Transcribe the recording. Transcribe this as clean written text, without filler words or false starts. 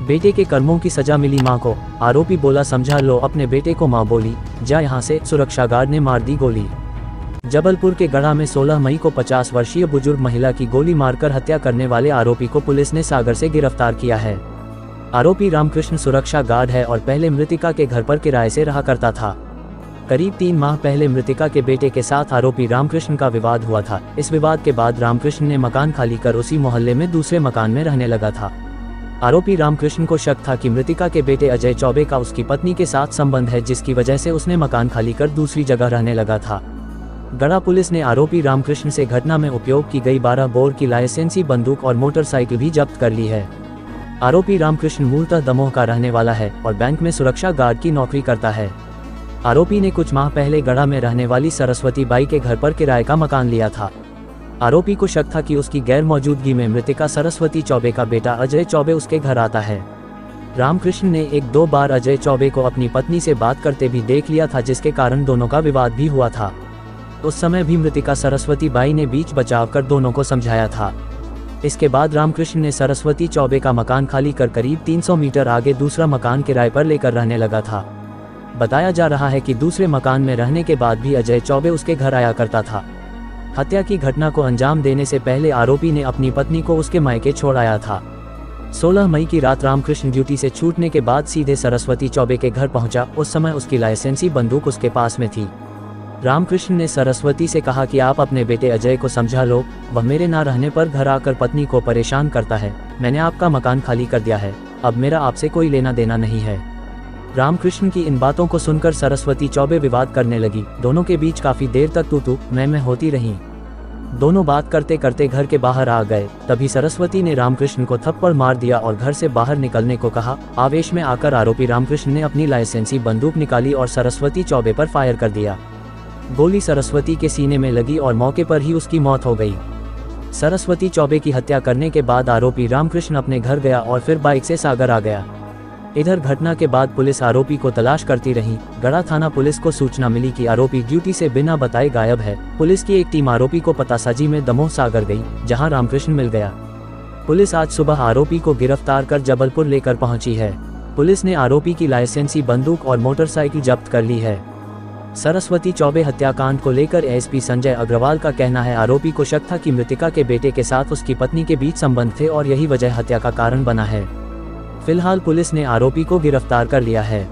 बेटे के कर्मों की सजा मिली मां को। आरोपी बोला समझा लो अपने बेटे को, मां बोली जा यहाँ से। सुरक्षा गार्ड ने मार दी गोली। जबलपुर के गढ़ा में 16 मई को 50 वर्षीय बुजुर्ग महिला की गोली मारकर हत्या करने वाले आरोपी को पुलिस ने सागर से गिरफ्तार किया है। आरोपी रामकृष्ण सुरक्षा गार्ड है और पहले मृतिका के घर पर किराए से रहा करता था। करीब 3 माह पहले मृतिका के बेटे के साथ आरोपी रामकृष्ण का विवाद हुआ था। इस विवाद के बाद रामकृष्ण ने मकान खाली कर उसी मोहल्ले में दूसरे मकान में रहने लगा था। आरोपी रामकृष्ण को शक था कि मृतिका के बेटे अजय चौबे का उसकी पत्नी के साथ संबंध है, जिसकी वजह से उसने मकान खाली कर दूसरी जगह रहने लगा था। गढ़ा पुलिस ने आरोपी रामकृष्ण से घटना में उपयोग की गई 12 बोर की लाइसेंसी बंदूक और मोटरसाइकिल भी जब्त कर ली है। आरोपी रामकृष्ण मूलतः दमोह का रहने वाला है और बैंक में सुरक्षा गार्ड की नौकरी करता है। आरोपी ने कुछ माह पहले गढ़ा में रहने वाली सरस्वती बाई के घर पर किराए का मकान लिया था। आरोपी को शक था कि उसकी गैर मौजूदगी में मृतिका सरस्वती चौबे का बेटा अजय चौबे उसके घर आता है। रामकृष्ण ने 1-2 बार अजय चौबे को अपनी पत्नी से बात करते भी देख लिया था, जिसके कारण दोनों का विवाद भी हुआ था। उस समय भी मृतिका सरस्वती बाई ने बीच बचाव कर दोनों को समझाया था। इसके बाद रामकृष्ण ने सरस्वती चौबे का मकान खाली कर करीब 300 मीटर आगे दूसरा मकान किराए पर लेकर रहने लगा था। बताया जा रहा है कि दूसरे मकान में रहने के बाद भी अजय चौबे उसके घर आया करता था। हत्या की घटना को अंजाम देने से पहले आरोपी ने अपनी पत्नी को उसके मायके छोड़ आया था। 16 मई की रात रामकृष्ण ड्यूटी से छूटने के बाद सीधे सरस्वती चौबे के घर पहुंचा। उस समय उसकी लाइसेंसी बंदूक उसके पास में थी। रामकृष्ण ने सरस्वती से कहा कि आप अपने बेटे अजय को समझा लो, वह मेरे ना रहने पर घर आकर पत्नी को परेशान करता है। मैंने आपका मकान खाली कर दिया है, अब मेरा आपसे कोई लेना देना नहीं है। रामकृष्ण की इन बातों को सुनकर सरस्वती चौबे विवाद करने लगी। दोनों के बीच काफी देर तक तू मैं होती रही। दोनों बात करते करते घर के बाहर आ गए। तभी सरस्वती ने रामकृष्ण को थप्पड़ मार दिया और घर से बाहर निकलने को कहा। आवेश में आकर आरोपी रामकृष्ण ने अपनी लाइसेंसी बंदूक निकाली और सरस्वती चौबे पर फायर कर दिया। गोली सरस्वती के सीने में लगी और मौके पर ही उसकी मौत हो गई। सरस्वती चौबे की हत्या करने के बाद आरोपी रामकृष्ण अपने घर गया और फिर बाइक से सागर आ गया। इधर घटना के बाद पुलिस आरोपी को तलाश करती रही। गढ़ा थाना पुलिस को सूचना मिली कि आरोपी ड्यूटी से बिना बताए गायब है। पुलिस की एक टीम आरोपी को पतासाजी में दमोह सागर गई, जहां रामकृष्ण मिल गया। पुलिस आज सुबह आरोपी को गिरफ्तार कर जबलपुर लेकर पहुंची है। पुलिस ने आरोपी की लाइसेंसी बंदूक और मोटरसाइकिल जब्त कर ली है। सरस्वती चौबे हत्याकांड को लेकर एएसपी संजय अग्रवाल का कहना है, आरोपी को शक था कि मृतिका के बेटे के साथ उसकी पत्नी के बीच संबंध थे और यही वजह हत्या का कारण बना है। फिलहाल पुलिस ने आरोपी को गिरफ्तार कर लिया है।